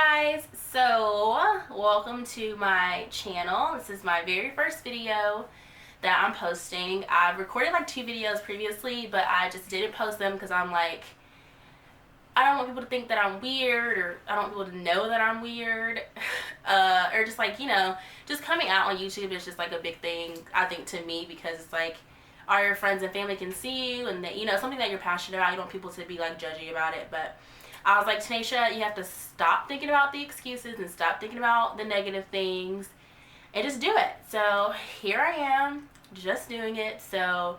guys, so welcome to my channel. This is my very first video that I'm posting. I've recorded like 2 videos previously, but I just didn't post them because I'm like, I don't want people to think that I'm weird, or I don't want people to know that I'm weird, or just like, you know, just coming out on YouTube is just like a big thing, I think, to me, because it's like all your friends and family can see you, and that, you know, something that you're passionate about, you don't want people to be like judgy about it. But I was like, Tanisha, you have to stop thinking about the excuses and stop thinking about the negative things and just do it. So here I am, just doing it. So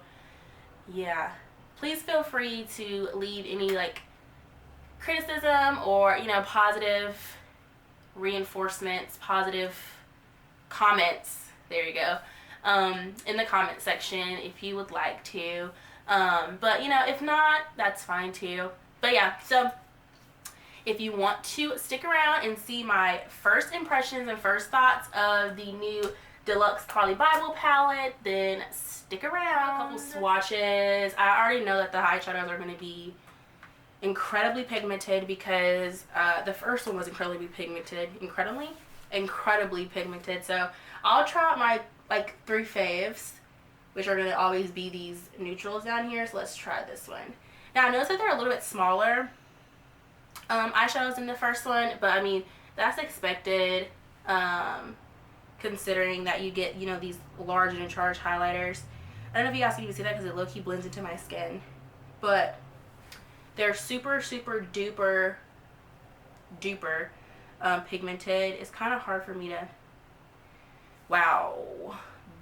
yeah, please feel free to leave any like criticism or, you know, positive reinforcements, positive comments, there you go, in the comment section if you would like to. But you know, if not, that's fine too. But yeah, so if you want to stick around and see my first impressions and first thoughts of the new Deluxe Carli Bybel palette, then stick around. A couple swatches. I already know that the eyeshadows are going to be incredibly pigmented because the first one was incredibly pigmented. Incredibly pigmented. So I'll try out my like 3 faves, which are going to always be these neutrals down here. So let's try this one. Now I noticed that they're a little bit smaller eyeshadows in the first one, but I mean, that's expected, considering that you get, you know, these large and in charge highlighters. I don't know if you guys can even see that because it low-key blends into my skin, but they're super duper pigmented. It's kind of hard for me to, wow,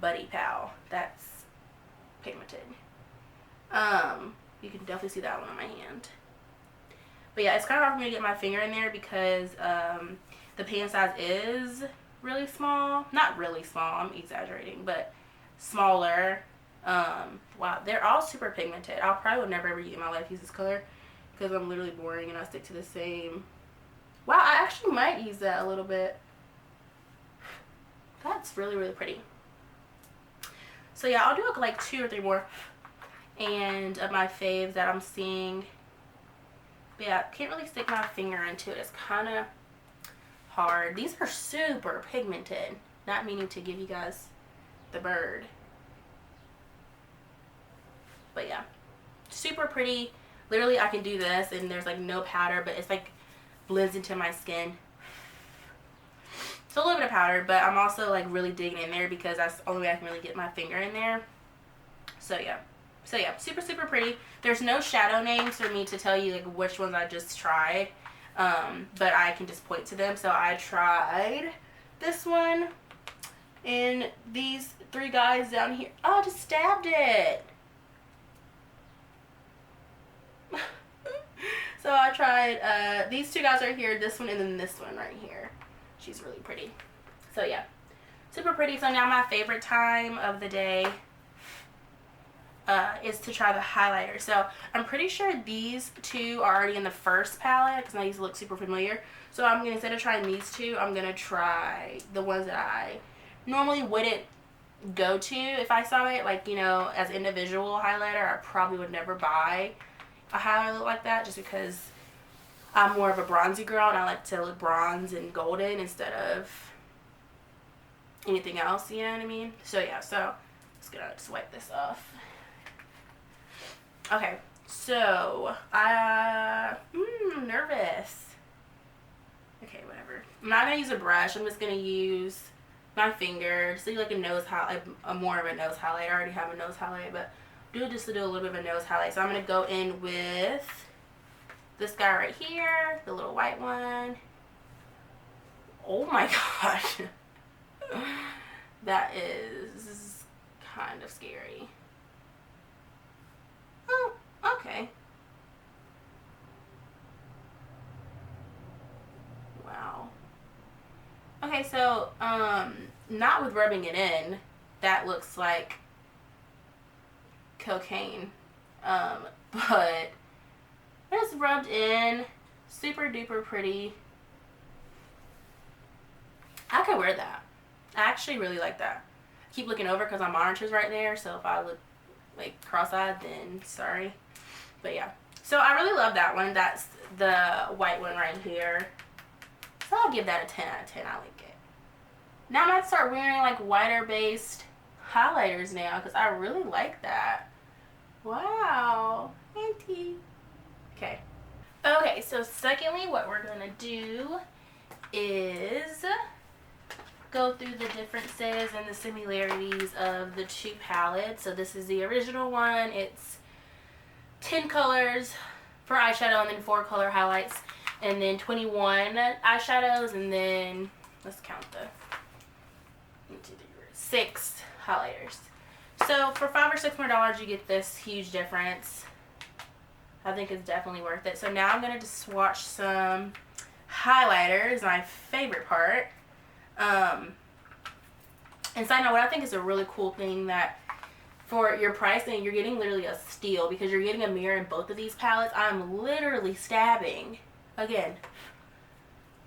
buddy pal, that's pigmented. You can definitely see that one on my hand. But yeah, it's kind of hard for me to get my finger in there because the pan size is really small. Not really small, I'm exaggerating, but smaller. Wow, they're all super pigmented. I'll probably would never ever in my life use this color because I'm literally boring and I stick to the same. Wow, I actually might use that a little bit. That's really pretty. So yeah, I'll do like 2 or 3 more. And of my faves that I'm seeing. But yeah, can't really stick my finger into it. It's kind of hard. These are super pigmented. Not meaning to give you guys the bird. But yeah, super pretty. Literally, I can do this and there's like no powder, but it's like blends into my skin. So a little bit of powder, but I'm also like really digging in there because that's the only way I can really get my finger in there. So yeah. So yeah, super pretty. There's no shadow names for me to tell you like which ones I just tried, but I can just point to them. So I tried this one and these 3 guys down here. Oh, I just stabbed it. So I tried these 2 guys right here, this one, and then this one right here. She's really pretty. So yeah, super pretty. So now my favorite time of the day is to try the highlighter. So I'm pretty sure these 2 are already in the first palette because now these look super familiar. So I'm gonna, instead of trying these 2, I'm gonna try the ones that I normally wouldn't go to if I saw it, like, you know, as individual highlighter. I probably would never buy a highlighter like that just because I'm more of a bronzy girl and I like to look bronze and golden instead of anything else, you know what I mean? So yeah, so just gonna just wipe this off. Okay, so nervous. Okay, whatever. I'm not gonna use a brush. I'm just gonna use my finger. Just do like a nose highlight, more of a nose highlight. I already have a nose highlight, but just to do a little bit of a nose highlight. So I'm gonna go in with this guy right here, the little white one. Oh my gosh, that is kind of scary. Oh, okay. Wow. Okay, so, not with rubbing it in. That looks like cocaine. But it's rubbed in. Super duper pretty. I could wear that. I actually really like that. I keep looking over because my monitor's right there, so if I look like cross-eyed, then sorry. But yeah, so I really love that one. That's the white one right here. So would give that a 10 out of 10. I like it. Now I'm going to start wearing like whiter based highlighters now because I really like that. Wow. Auntie. Okay. Okay, so secondly, what we're going to do is go through the differences and the similarities of the two palettes. So this is the original one. It's 10 colors for eyeshadow and then 4 color highlights and then 21 eyeshadows and then let's count the 6 highlighters. So for $5 or $6 more you get this huge difference. I think it's definitely worth it. So now I'm going to just swatch some highlighters, my favorite part. And side note, what I think is a really cool thing that for your pricing, you're getting literally a steal because you're getting a mirror in both of these palettes. I'm literally stabbing. Again,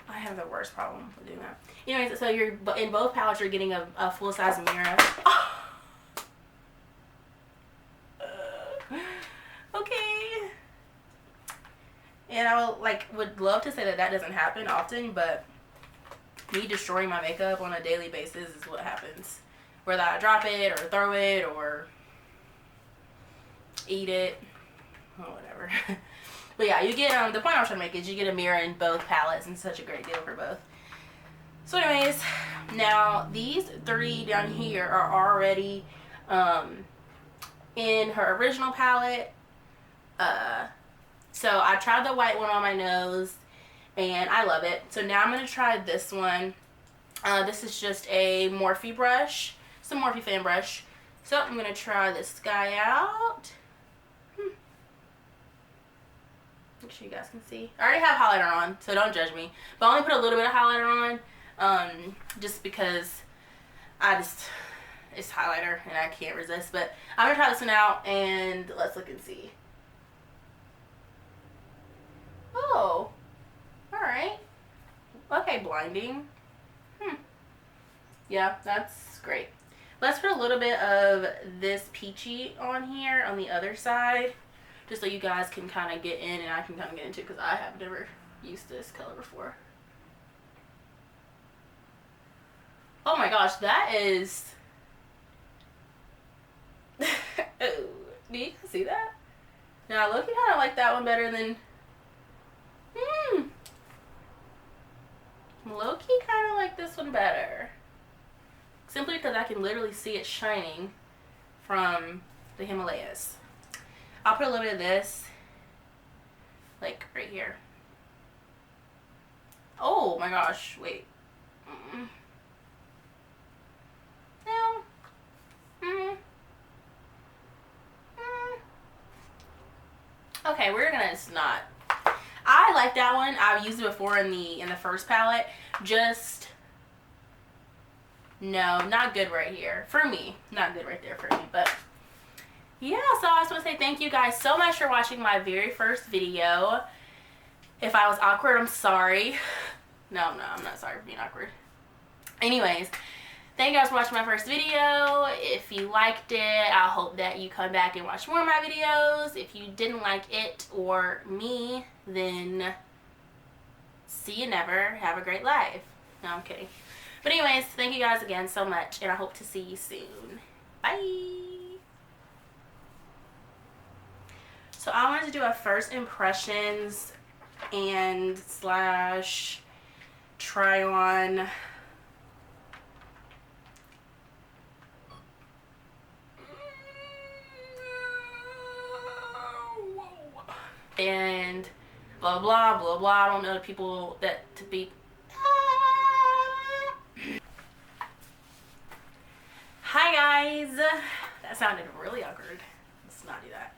I have the worst problem with doing that. Anyways, so you're in both palettes, you're getting a full-size mirror. Okay. And I would love to say that that doesn't happen often, but me destroying my makeup on a daily basis is what happens. Whether I drop it or throw it or eat it or whatever. But yeah, you get, the point I was trying to make is you get a mirror in both palettes and such a great deal for both. So anyways, now these 3 down here are already in her original palette. So I tried the white one on my nose and I love it. So now I'm going to try this one. This is just a Morphe brush. It's a Morphe fan brush. So I'm going to try this guy out. Make sure you guys can see. I already have highlighter on, so don't judge me. But I only put a little bit of highlighter on, just because it's highlighter and I can't resist. But I'm going to try this one out and let's look and see. Oh. Alright. Okay, blinding. Yeah, that's great. Let's put a little bit of this peachy on here on the other side. Just so you guys can kind of get in and I can kind of get into it because I have never used this color before. Oh my gosh, that is... Oh, do you see that? Now, look, you kind of like that one better than... Low-key kind of like this one better. Simply because I can literally see it shining from the Himalayas. I'll put a little bit of this, like right here. Oh my gosh, wait. No. Okay, we're gonna just not. I like that one. I've used it before in the first palette. Just no, not good right here for me. Not good right there for me. But yeah, so I just want to say thank you guys so much for watching my very first video. If I was awkward, I'm sorry. No, I'm not sorry for being awkward. Anyways, thank you guys for watching my first video. If you liked it, I hope that you come back and watch more of my videos. If you didn't like it or me, then see you never. Have a great life. No, I'm kidding. But anyways, thank you guys again so much, and I hope to see you soon. Bye. So I wanted to do a first impressions and slash try on and blah blah blah blah. I don't know the people that to be. Hi guys, that sounded really awkward. Let's not do that.